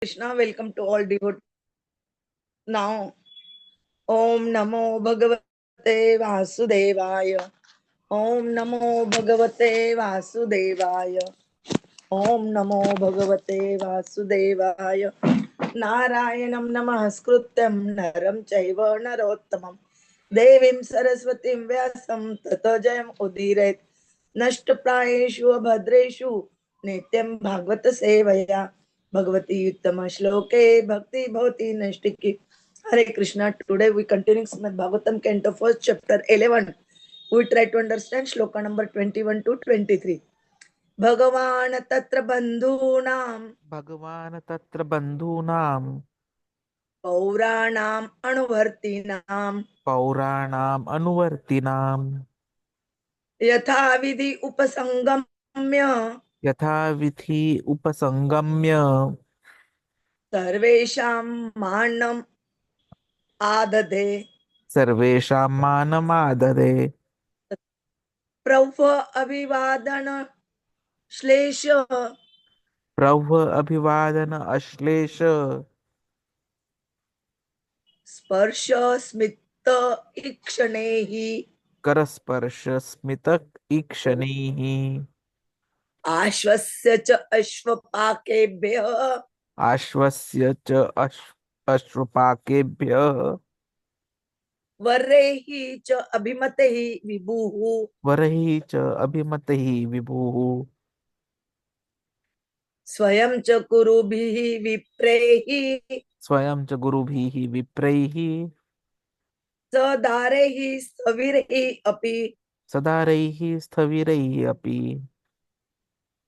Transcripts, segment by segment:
Krishna, welcome to all devotees. Now, Om Namo Bhagavate Vasudevaya. Om Namo Bhagavate Vasudevaya. Om Namo Bhagavate Vasudevaya. Narayanam Namaskrutyam Naram Chaiva Narottamam. Devim Saraswatim Vyasam Tato Jayam Udiret. Nashtaprayeshu Bhadreshu Nityam Bhagavata Sevaya. Bhagavati Uttama Shloke Bhakti Bhavati Nashtiki. Hare Krishna. Today we continue Srimad Bhagavatam Canto 1st chapter 11. We try to understand shloka number 21 to 23. भगवान तत्र बंधूनां भगवान् तत्र बन्धूनां पौराणाम् अणुवर्तिनां पौराणाम् अनुवर्तिनां यथा विधि उपसंगम्य यथाविधि उपसंगम्य सर्वेषां मानम् आददे सर्वेषां मानमादरे प्रभ अभिवादन श्लेष प्रभु अभिवादन अश्लेष स्पर्श स्मित ईक्षणैः करस्पर्श स्मितक ईक्षणैः आश्वस्य च अश्वपाकेभ्यः आश्वस्य च अश्वपाकेभ्यः वरैः च अभिमतैः विभुः वरैः च अभिमतैः विभुः स्वयं च कुरुभिः विप्रैः स्वयं च गुरुभिः विप्रैः सदारैः सविरैः अपि सदारैः स्थविरैः अपि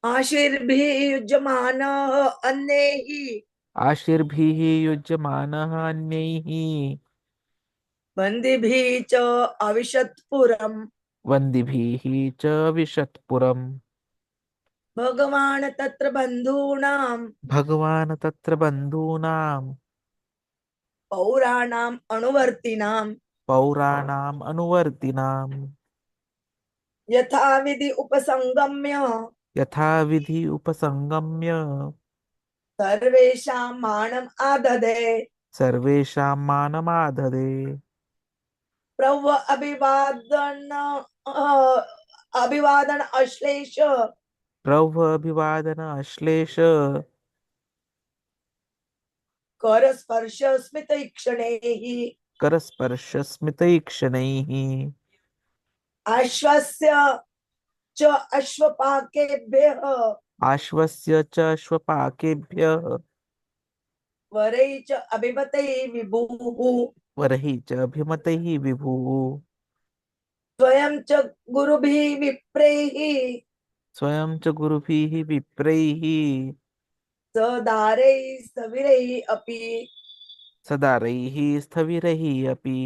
आशीर्भिः युज्यमानः अन्यैः आशीर्भिः युज्यमानः अन्यैः बन्दिभिः च अविशत्पुरम् वन्दिभिः च विशत्पुरम् भगवान् तत्र बन्धूनां भगवान् तत्र बन्धूनां पौराणाम् अनुवर्तिनां पौराणाम् अनुवर्तिनां यथाविधि उपसंगम्य यथाविधि उपसंगम्य सर्वेषां मानम् आददे सर्वेषां मानमादरे प्रभ अभिवादन अभिवादन अश्लेष प्रभु अभिवादन अश्लेष कर स्पर्श स्मित क्षणैः करस्पर्श स्मितैक्षणैः आश्वस्य च अश्वपाकेभ्यः आश्वस्य च अश्वपाकेभ्यः वरैः च अभिमतैः विभुः वरैः च अभिमतैः विभुः स्वयं च गुरुभिः विप्रैः स्वयं च गुरुभिः विप्रैः सदारैः सविरैः अपि सदारैः स्थविरैः अपि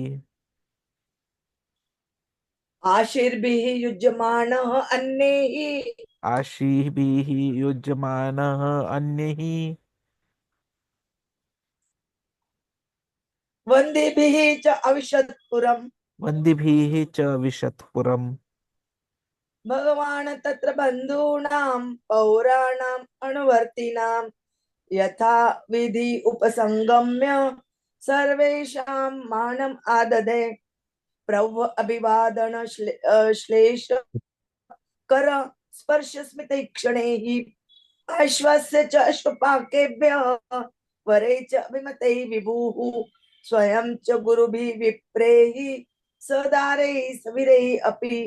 आशीर्भिः युज्यमानः अन्यैः आशीभिः युज्यमानः अन्यैः वन्दिभिः च अविशत्पुरम् वन्दिभिः च विशत्पुरम् भगवान् तत्र बन्धूनां पौराणाम् अनुवर्तिनां यथा विधि उपसंगम्य सर्वेषां मानम् आददे प्रभ अभिवादन श्लेष कर स्पर्श स्मित क्षणैः आश्वस्य च अश्वपाकेभ्यः वरे च अभिमतैः विभुः स्वयं च गुरुभिः विप्रैः सदारैः सविरैः अपि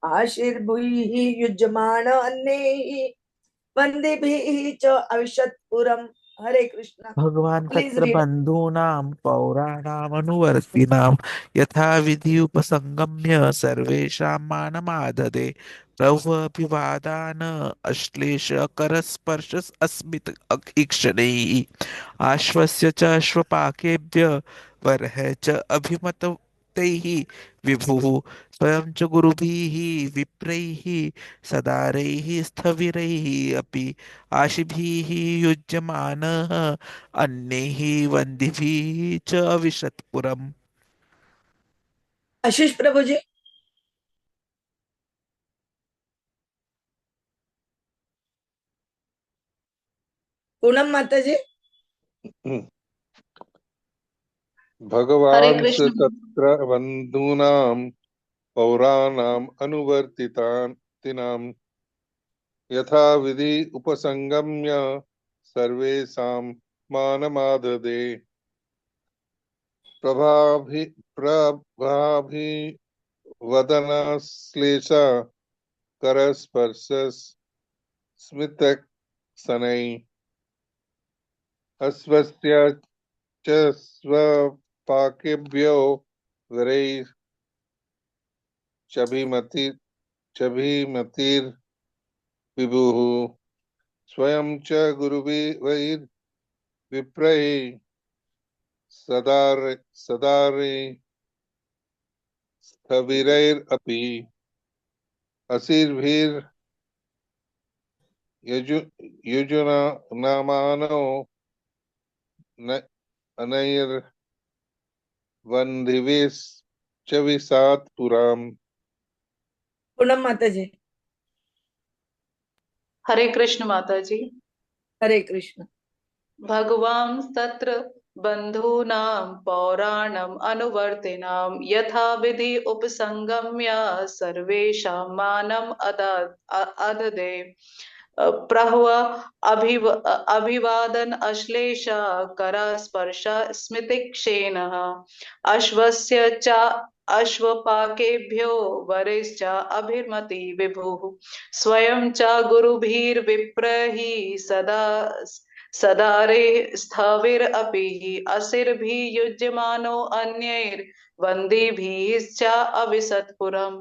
आशीर्भुैः युज्यमान अन्यैः वन्दिभिः च अविशत्पुरम् हरे कृष्णा भगवान् प्लीज तत्र रीड बन्धूनां पौराणामनुवर्तिनां यथाविधि उपसंगम्य सर्वेषां मानमाददे प्रभवभिवादान् अश्लेष करस्पर्श अस्मित् ईक्षणैः आश्वस्य च अश्वपाकेभ्य वरः च अभिमतैः विभुः स्वयं च गुरुभिः विप्रैः सदारैः स्थविरैः अपि आशिभिः युज्यमानः अन्यैः वन्दिभिः च अविशत्पुरम् आशीष प्रभु जी पूनम माता जी भगवान् स तत्र बन्धूनां पौराणाम् अनुवर्तितानां यथा विधि उपसंगम्य सर्वेषां मानमाददे प्रभाभि वदनश्लेष करस्पर्शस् स्मितशनै अस्वस्य च स्वपाकेभ्यो वरैः चभिमतिर्विभुः स्वयं च गुरुभिर्विप्रैः सदारे स्थविरैरपि युजुनामानो अनैर्वन्दिभिश्च विशात् पुराम्। पूनम माताजी। हरे कृष्ण माताजी। हरे कृष्ण। भगवान् तत्र बन्धूनां पौराणम् अनुवर्तिनां यथा विधि उपसंगम्य सर्वेषां मानम् अददे प्रह्व अभिवादन अश्लेष करस्पर्श स्मितिक्षेणः अश्वस्य च अश्वपाकेभ्यो वरैश्च अभिमति विभुः स्वयं च गुरुभिर्विप्रैः सदारे स्थविरपि असिर्भिः युज्यमानो अन्यैर्वन्दिभिश्च अविशत्पुरम्।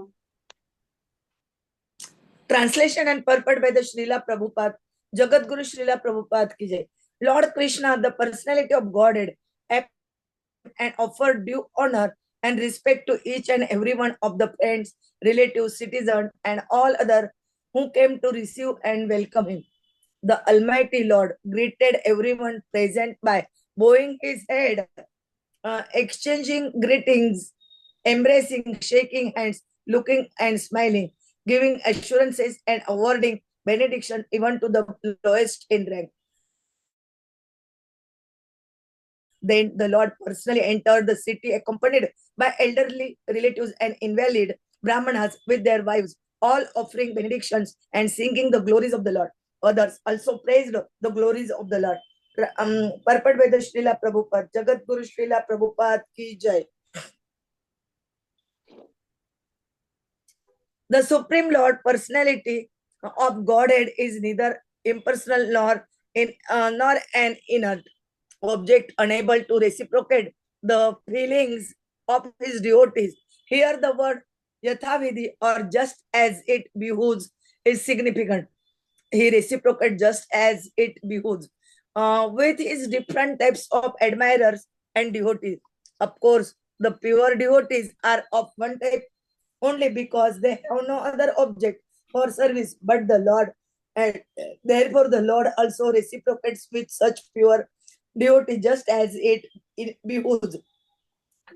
Translation and purport by the Srila Prabhupada, Jagat Guru Srila Prabhupada ki jai. Lord Krishna, the personality of Godhead, and offered due honor and respect to each and every one of the friends, relatives, citizens, and all other who came to receive and welcome him. The Almighty Lord greeted everyone present by bowing his head, exchanging greetings, embracing, shaking hands, looking and smiling, giving assurances and awarding benediction even to the lowest in rank. Then the Lord personally entered the city accompanied by elderly relatives and invalid brāhmaṇas with their wives, all offering benedictions and singing the glories of the Lord. Others also praised the glories of the Lord. Purport by the Srila Prabhupada, Jagat Guru Srila Prabhupada ki jai. The Supreme Lord personality of Godhead is neither impersonal nor an inert object unable to reciprocate the feelings of his devotees. Here the word yathā-vidhi, or just as it behooves, is significant. He reciprocates just as it behooves with his different types of admirers and devotees. Of course, the pure devotees are of one type only because they have no other object for service but the Lord, and therefore the Lord also reciprocates with such pure devotee just as it behooves.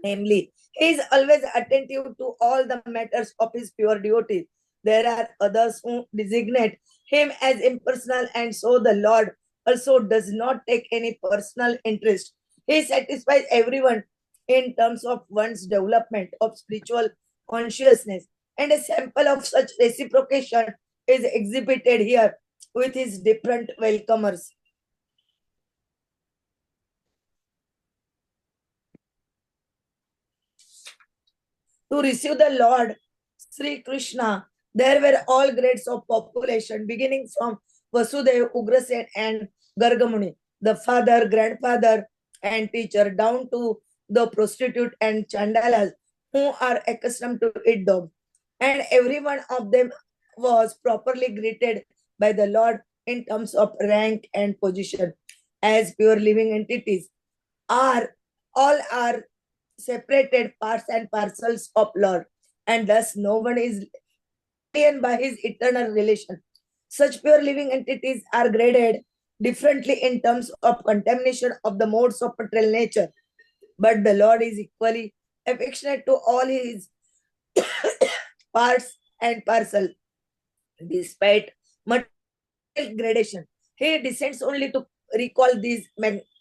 Namely, he is always attentive to all the matters of his pure devotees. There are others who designate him as impersonal, and so the Lord also does not take any personal interest. He satisfies everyone in terms of one's development of spiritual consciousness, and a sample of such reciprocation is exhibited here with his different welcomers. To receive the Lord Sri Krishna, there were all grades of population, beginning from Vasudev, Ugrasen, and Gargamuni, the father, grandfather, and teacher, down to the prostitute and chandalas who are accustomed to eat dogs. And every one of them was properly greeted by the Lord in terms of rank and position. As pure living entities, are all are separated parts and parcels of Lord, and thus no one is alien by his eternal relation. Such pure living entities are graded differently in terms of contamination of the modes of material nature, but the Lord is equally affectionate to all his parts and parcels, despite material gradation. He descends only to recall these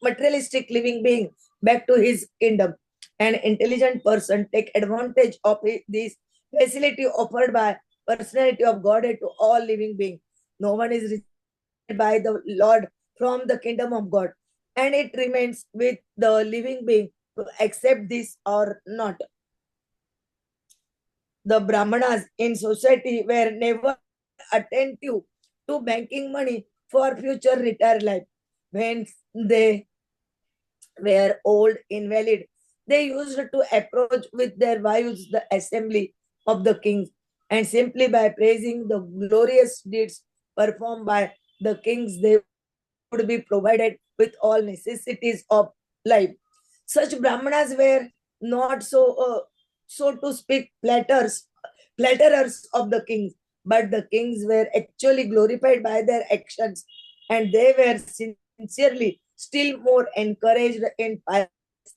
materialistic living being back to his kingdom. An intelligent person take advantage of this facility offered by personality of Godhead to all living beings. No one is rejected by the Lord from the kingdom of God, and it remains with the living being to accept this or not. The Brahmanas in society were never attentive to banking money for future retired life. When they were old, invalid, they used to approach with their wives the assembly of the kings, and simply by praising the glorious deeds performed by the kings, they would be provided with all necessities of life. Such Brahmanas were not so to speak, flatterers of the kings, but the kings were actually glorified by their actions, and they were sincerely still more encouraged in pious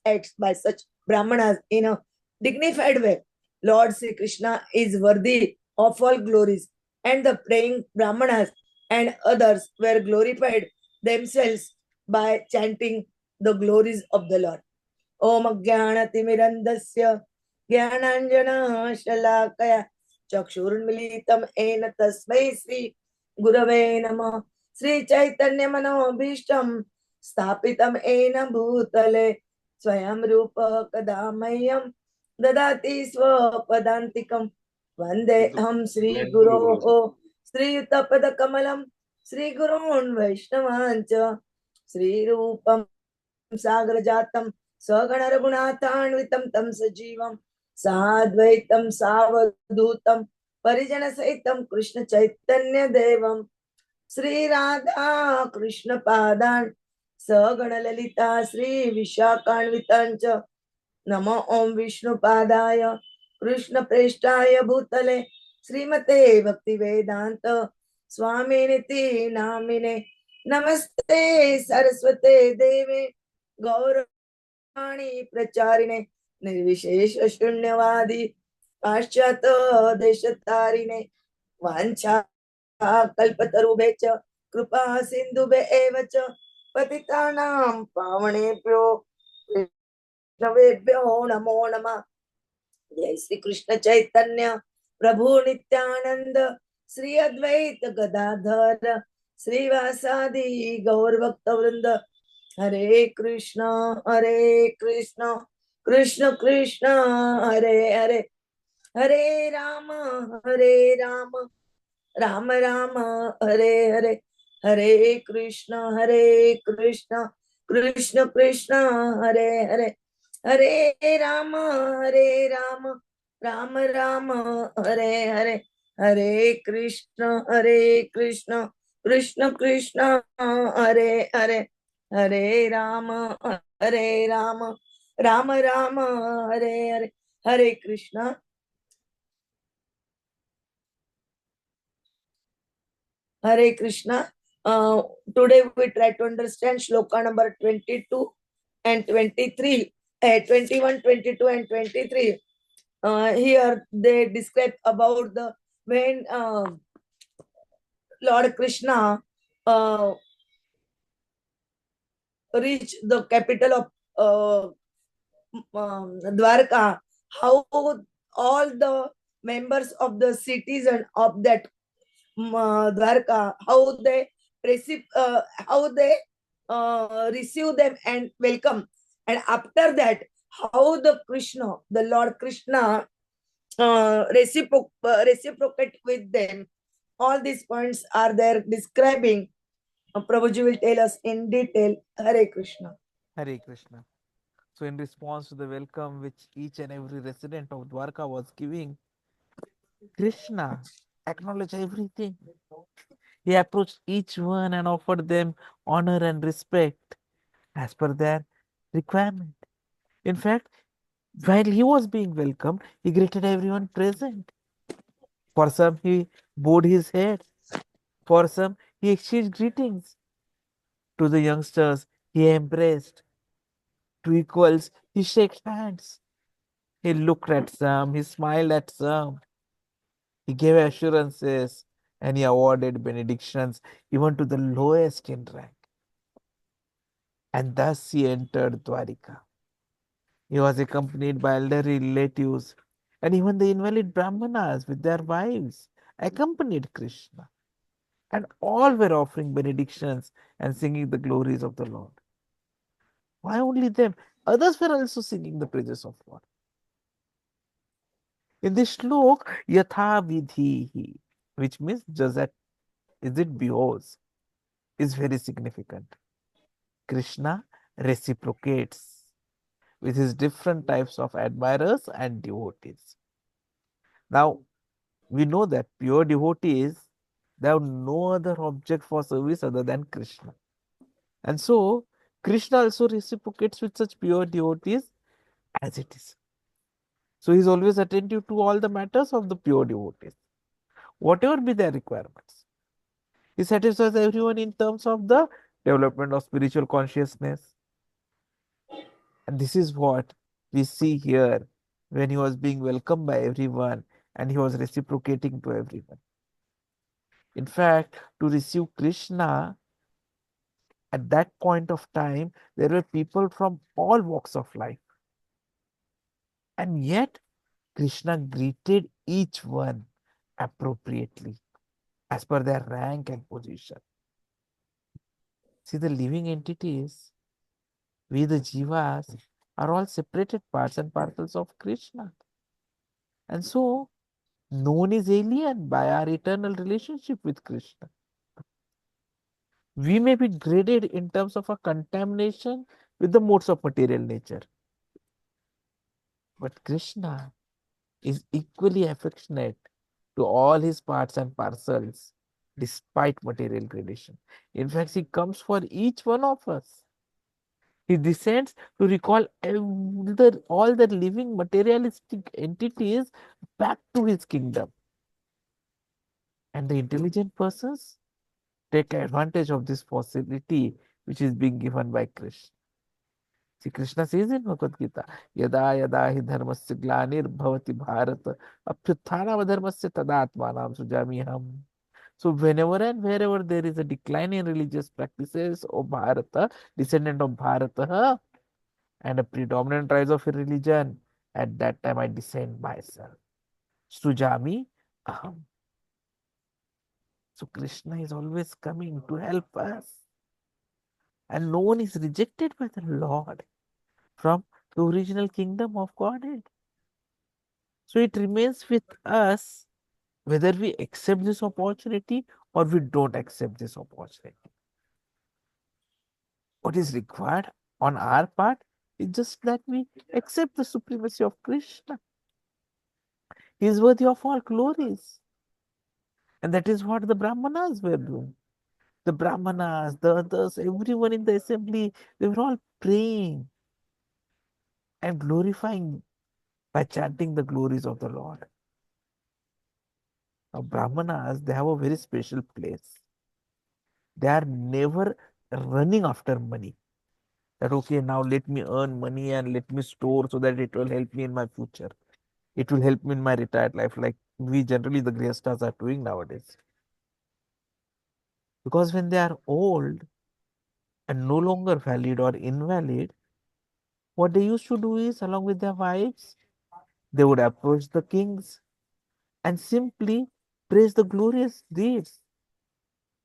acts by such Brahmanas in a dignified way. Lord Sri Krishna is worthy of all glories, and the praying Brahmanas and others were glorified themselves by chanting the glories of the Lord. Om Jnanatimirandasya Jnananjana Shalakaya Chakshurmilitam Ena Tasmai Sri Gurave Namah Sri Chaitanya Manobhishtam Sthapitam Ena Bhutale Swayam Rupa Kadamayam Dadati Swapadantikam Vandeham Sri Guru Sri Yuttapada Kamalam Sri Gurun Vaishnavancha Sri Rupam Sagar Jatam Sagana Raghunathanvitam Tam Sajivam Sadvaitam Savadutam Parijana Saitam Krishna Chaitanya Devam Sri Radha Krishna Padan Sagana Lalita Sri Vishakanvitancha Namo Om Vishnu Padaya Krishna Preshtaya Bhutale Srimate Bhakti Vedanta Swami Niti Namine Namaste Saraswate Deve Gaurani Pracharine Nirvishesha Shunyavadi Paschat Deshatarine Vancha Kalpatarubhecha Krupa Sindhube Evacha Patitanam Pavanebhyo Vaishnavebhyo Namo Namah Jai Sri Krishna Chaitanya Prabhu Nityananda Sri Advaita Gadadhara Sri Vasadi Gaur Bhakta Vrinda Hare Krishna Krishna Krishna Hare Hare Hare Rama Rama Rama Hare Hare Hare Krishna Krishna Krishna Hare Hare Hare Rama Rama Rama Hare Hare Hare Krishna Krishna Krishna Hare Hare Hare Rama Rama Rama Hare Hare Hare Krishna. Hare Krishna. Today we try to understand shloka number 22 and 23, 21, 22 and 23. Here they describe about the when Lord Krishna reached the capital of Dwarka, how all the members of the citizen of that Dwarka, how they receive them and welcome, and after that how the Krishna, the Lord Krishna, reciprocate with them. All these points are there describing. Prabhuji will tell us in detail. Hare Krishna. Hare Krishna. So, in response to the welcome which each and every resident of Dwarka was giving, Krishna acknowledged everything. He approached each one and offered them honor and respect as per their requirement. In fact, while he was being welcomed, he greeted everyone present. For some, he bowed his head. For some, he exchanged greetings. To the youngsters, he embraced. To equals, he shook hands. He looked at some, he smiled at some. He gave assurances and he awarded benedictions even to the lowest in rank. And thus he entered Dwarika. He was accompanied by elderly relatives, and even the invalid brāhmaṇas with their wives accompanied Krishna. And all were offering benedictions and singing the glories of the Lord. Why only them? Others were also singing the praises of Lord. In this shlok, yathā-vidhi, which means just as it behoves, is very significant. Krishna reciprocates with his different types of admirers and devotees. Now, we know that pure devotees, they have no other object for service other than Krishna. And so, Krishna also reciprocates with such pure devotees as it is. So, he is always attentive to all the matters of the pure devotees, whatever be their requirements. He satisfies everyone in terms of the development of spiritual consciousness. And this is what we see here when he was being welcomed by everyone and he was reciprocating to everyone. In fact, to receive Krishna at that point of time, there were people from all walks of life. And yet, Krishna greeted each one appropriately as per their rank and position. See, the living entities, we the jivas, are all separated parts and parcels of Krishna. And so, no one is alien by our eternal relationship with Krishna. We may be graded in terms of a contamination with the modes of material nature. But Krishna is equally affectionate to all his parts and parcels despite material gradation. In fact, he comes for each one of us. He descends to recall all the living materialistic entities back to his kingdom. And the intelligent persons take advantage of this facility which is being given by Krishna. See, Krishna says in Bhagavad Gita, yada yada hi dharmasya glanirбhavati bharata abhyutthanam-adharmasya tadatmanam sujamiham. So whenever and wherever there is a decline in religious practices of Bharata, descendant of Bharata, and a predominant rise of a religion, at that time I descend myself. Sujami aham. So Krishna is always coming to help us. And no one is rejected by the Lord from the original kingdom of Godhead. So it remains with us whether we accept this opportunity or we don't accept this opportunity. What is required on our part is just that we accept the supremacy of Krishna. He is worthy of all glories. And that is what the brāhmaṇas were doing. The brāhmaṇas, the others, everyone in the assembly, they were all praying and glorifying by chanting the glories of the Lord. Now, brāhmaṇas, they have a very special place. They are never running after money. That, okay, now let me earn money and let me store so that it will help me in my future. It will help me in my retired life, like we generally, the grihasthas, are doing nowadays. Because when they are old and no longer valid or invalid, what they used to do is, along with their wives, they would approach the kings and simply praise the glorious deeds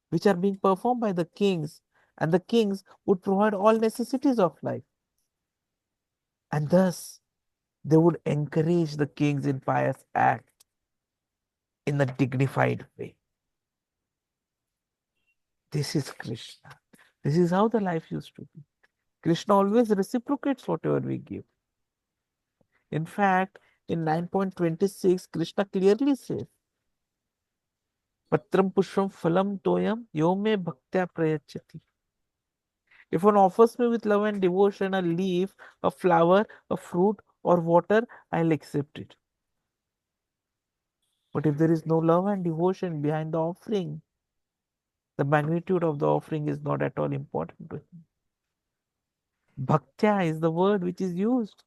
which are being performed by the kings, and the kings would provide all necessities of life. And thus, they would encourage the kings in pious acts in a dignified way. This is Krishna. This is how the life used to be. Krishna always reciprocates whatever we give. In fact, in 9.26, Krishna clearly says, Patram pushpam phalam toyam yome bhaktya prayachati. If one offers me with love and devotion a leaf, a flower, a fruit, or water, I'll accept it. But if there is no love and devotion behind the offering, the magnitude of the offering is not at all important to him. Bhaktya is the word which is used.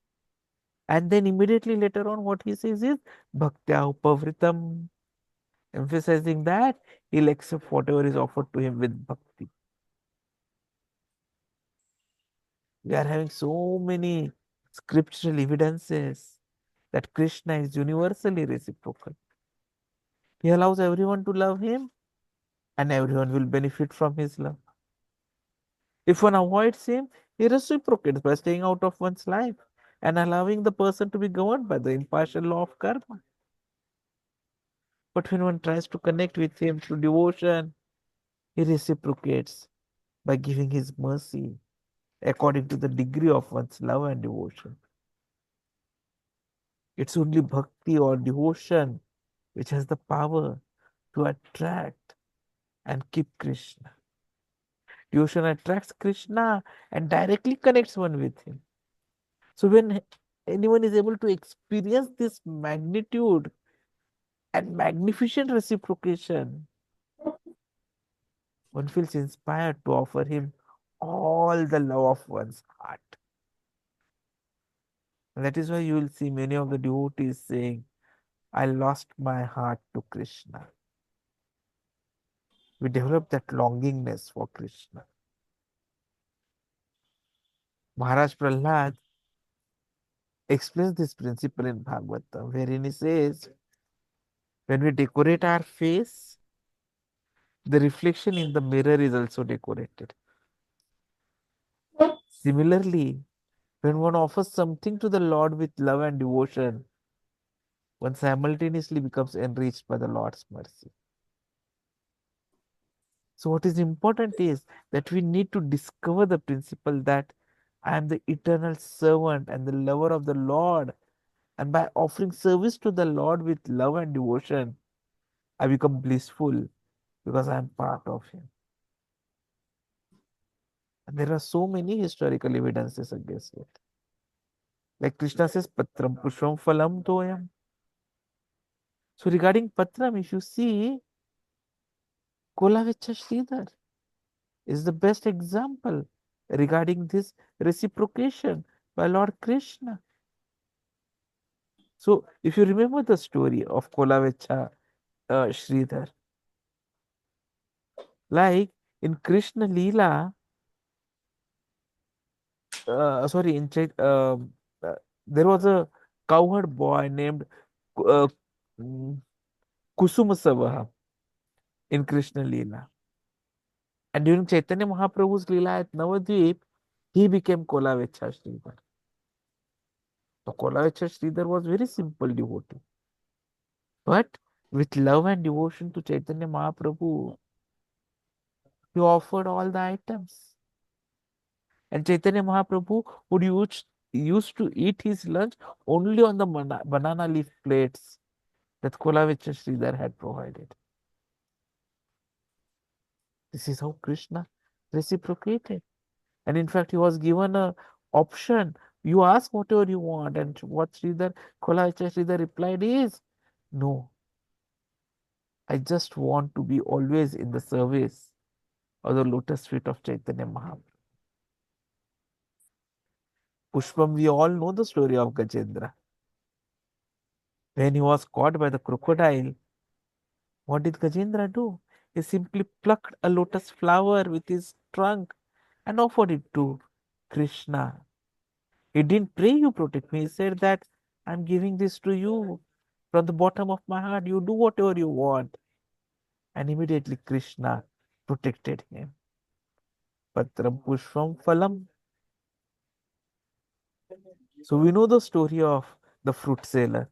And then immediately later on, what he says is Bhaktya upavritam, emphasizing that he'll accept whatever is offered to him with bhakti. We are having so many scriptural evidences that Krishna is universally reciprocal. He allows everyone to love him and everyone will benefit from his love. If one avoids him, he reciprocates by staying out of one's life and allowing the person to be governed by the impartial law of karma. But when one tries to connect with him through devotion, he reciprocates by giving his mercy according to the degree of one's love and devotion. It's only bhakti or devotion which has the power to attract and keep Krishna. Devotion attracts Krishna and directly connects one with him. So when anyone is able to experience this magnitude and magnificent reciprocation, one feels inspired to offer him all the love of one's heart. And that is why you will see many of the devotees saying, I lost my heart to Krishna. We develop that longingness for Krishna. Maharaj Prahlad explains this principle in Bhagavatam, wherein he says, when we decorate our face, the reflection in the mirror is also decorated. Similarly, when one offers something to the Lord with love and devotion, one simultaneously becomes enriched by the Lord's mercy. So what is important is that we need to discover the principle that I am the eternal servant and the lover of the Lord. And by offering service to the Lord with love and devotion, I become blissful because I am part of Him. And there are so many historical evidences against it. Like Krishna says, Patram Pushpam Phalam Toyam. So regarding Patram, if you see, Kolavecha Sridhar is the best example regarding this reciprocation by Lord Krishna. So if you remember the story of Kolavecha Sridhar, like in Krishna Leela, sorry, there was a cowherd boy named uh, mm, Kusuma in Krishna Leela. And during Chaitanya Mahaprabhu's Leela at Navadvip, he became Kolavecha Sridhar. So Kolavecha Sridhar was very simple devotee. But with love and devotion to Chaitanya Mahaprabhu, he offered all the items. And Chaitanya Mahaprabhu would used to eat his lunch only on the banana leaf plates that Kolavecha Sridhar had provided. This is how Krishna reciprocated. And in fact, he was given a option. You ask whatever you want. And what Kolavecha Sridhar replied is, no, I just want to be always in the service of the lotus feet of Chaitanya Mahaprabhu. Pushpam, we all know the story of Gajendra. When he was caught by the crocodile, what did Gajendra do? He simply plucked a lotus flower with his trunk and offered it to Krishna. He didn't pray, you protect me. He said that I'm giving this to you from the bottom of my heart. You do whatever you want. And immediately Krishna protected him. Patram Pushpam Phalam. So we know the story of the fruit seller.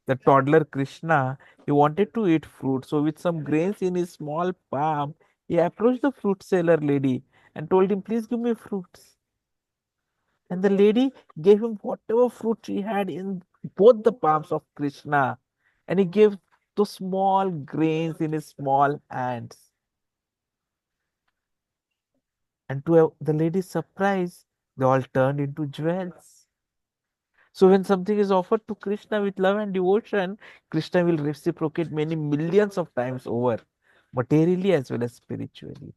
The toddler Krishna, he wanted to eat fruit. So with some grains in his small palm, he approached the fruit seller lady and told him, please give me fruits. And the lady gave him whatever fruit she had in both the palms of Krishna. And he gave those small grains in his small hands. And to the lady's surprise, they all turned into jewels. So when something is offered to Krishna with love and devotion, Krishna will reciprocate many millions of times over, materially as well as spiritually.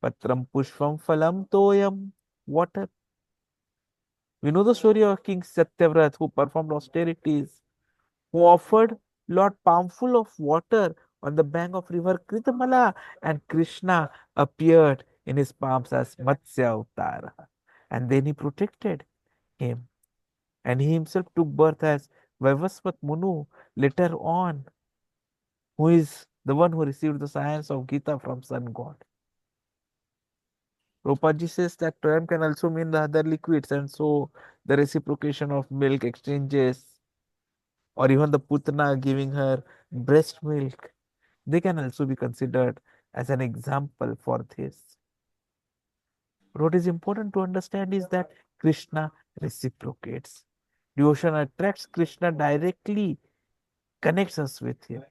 Patram Pushpam Phalam Toyam. Water. We know the story of King Satyavrat who performed austerities, who offered Lord palmful of water on the bank of river Kritamala, and Krishna appeared in his palms as Matsya Avtara. And then he protected him. And he himself took birth as Vaivasvat Munu later on, who is the one who received the science of Gita from Sun God. Prabhupada says that toyam can also mean the other liquids, and so the reciprocation of milk exchanges, or even the putna giving her breast milk, they can also be considered as an example for this. But what is important to understand is that Krishna reciprocates. Devotion attracts Krishna directly, connects us with him.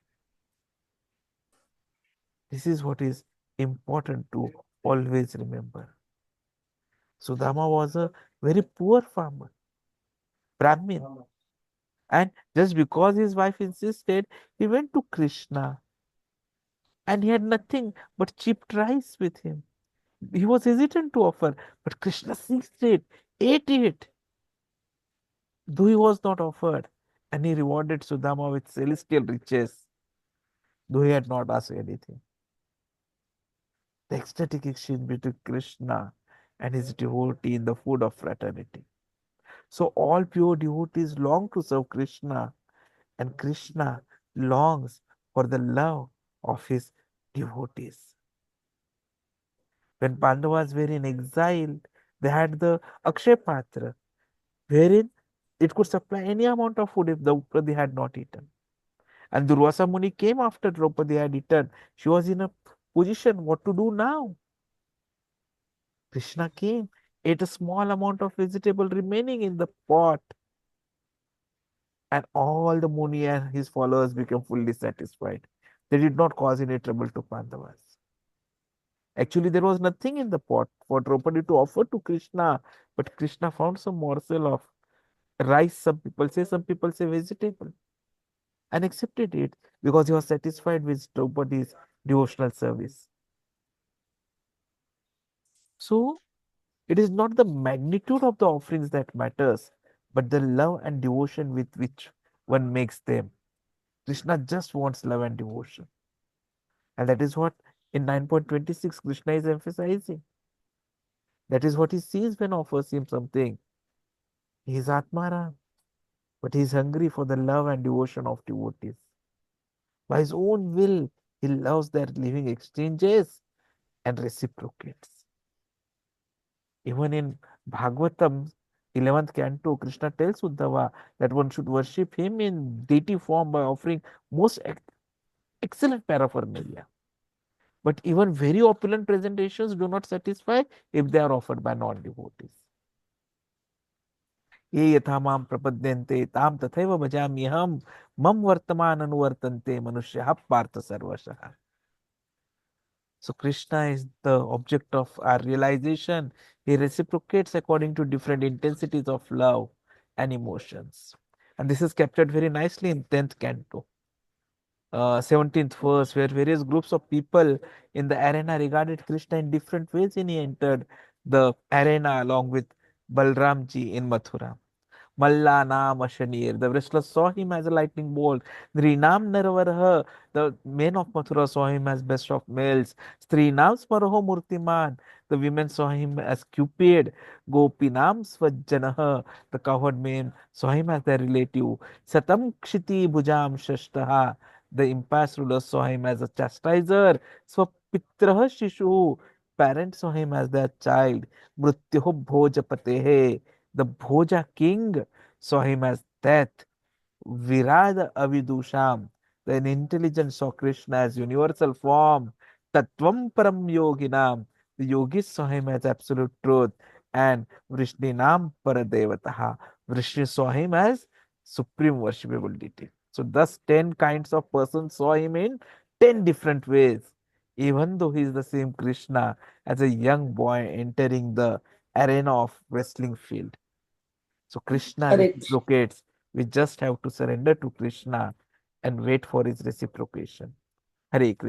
This is what is important to always remember. Sudama was a very poor farmer, Brahmin. And just because his wife insisted, he went to Krishna. And he had nothing but cheap rice with him. He was hesitant to offer, but Krishna seized it, ate it, though he was not offered. And he rewarded Sudama with celestial riches, though he had not asked anything. The ecstatic exchange between Krishna and his devotee in the food of fraternity. So all pure devotees long to serve Krishna, and Krishna longs for the love of his devotees. When Pandavas were in exile, they had the Akshay Patra, wherein it could supply any amount of food if Draupadi had not eaten. And Durvasa Muni came after Draupadi had eaten. She was in a position what to do now. Krishna came, ate a small amount of vegetable remaining in the pot, and all the Muni and his followers became fully satisfied. They did not cause any trouble to Pandavas. Actually, there was nothing in the pot for Draupadi to offer to Krishna, but Krishna found some morsel of rice, some people say vegetable, and accepted it because he was satisfied with Draupadi's devotional service. So, it is not the magnitude of the offerings that matters, but the love and devotion with which one makes them. Krishna just wants love and devotion. And that is what in 9.26 Krishna is emphasizing. That is what he sees when offers him something. He is Atmaram, but he is hungry for the love and devotion of devotees. By his own will, he loves their living exchanges and reciprocates. Even in Bhagavatam, 11th canto, Krishna tells Uddhava that one should worship him in deity form by offering most excellent paraphernalia. But even very opulent presentations do not satisfy if they are offered by non-devotees. ये यथा माम प्रपद्यन्ते ताम तथैव भजाम्यहम् मम वर्तमान अनुवर्तन्ते मनुष्यः पार्थ सर्वशः. So Krishna is the object of our realization. He reciprocates according to different intensities of love and emotions. And this is captured very nicely in 10th canto. 17th verse, where various groups of people in the arena regarded Krishna in different ways when he entered the arena along with Balramji in Mathura. Malla Naam Ashanir. The wrestlers saw him as a lightning bolt. Nrinam Naravarha. The men of Mathura saw him as best of males. Strinam Smaraho Murtiman. The women saw him as Cupid. Gopinam Svajjanaha. The cowherd men saw him as their relative. Satam Kshiti Bhujam Shashtaha. The impious rulers saw him as a chastiser. Swapitraha Shishu. Parents saw him as their child. Mrityoho Bhojapatehe. The Bhoja king saw him as death. Virada Avidusham, the intelligent saw Krishna as universal form. Tattvam Param Yoginam, the yogis saw him as absolute truth. And Vrishninam Paradevataha, Vrishni saw him as supreme worshipable deity. So thus 10 kinds of persons saw him in 10 different ways. Even though he is the same Krishna as a young boy entering the arena of wrestling field. So Krishna Correct. reciprocates. We just have to surrender to Krishna and wait for his reciprocation. Hare Krishna.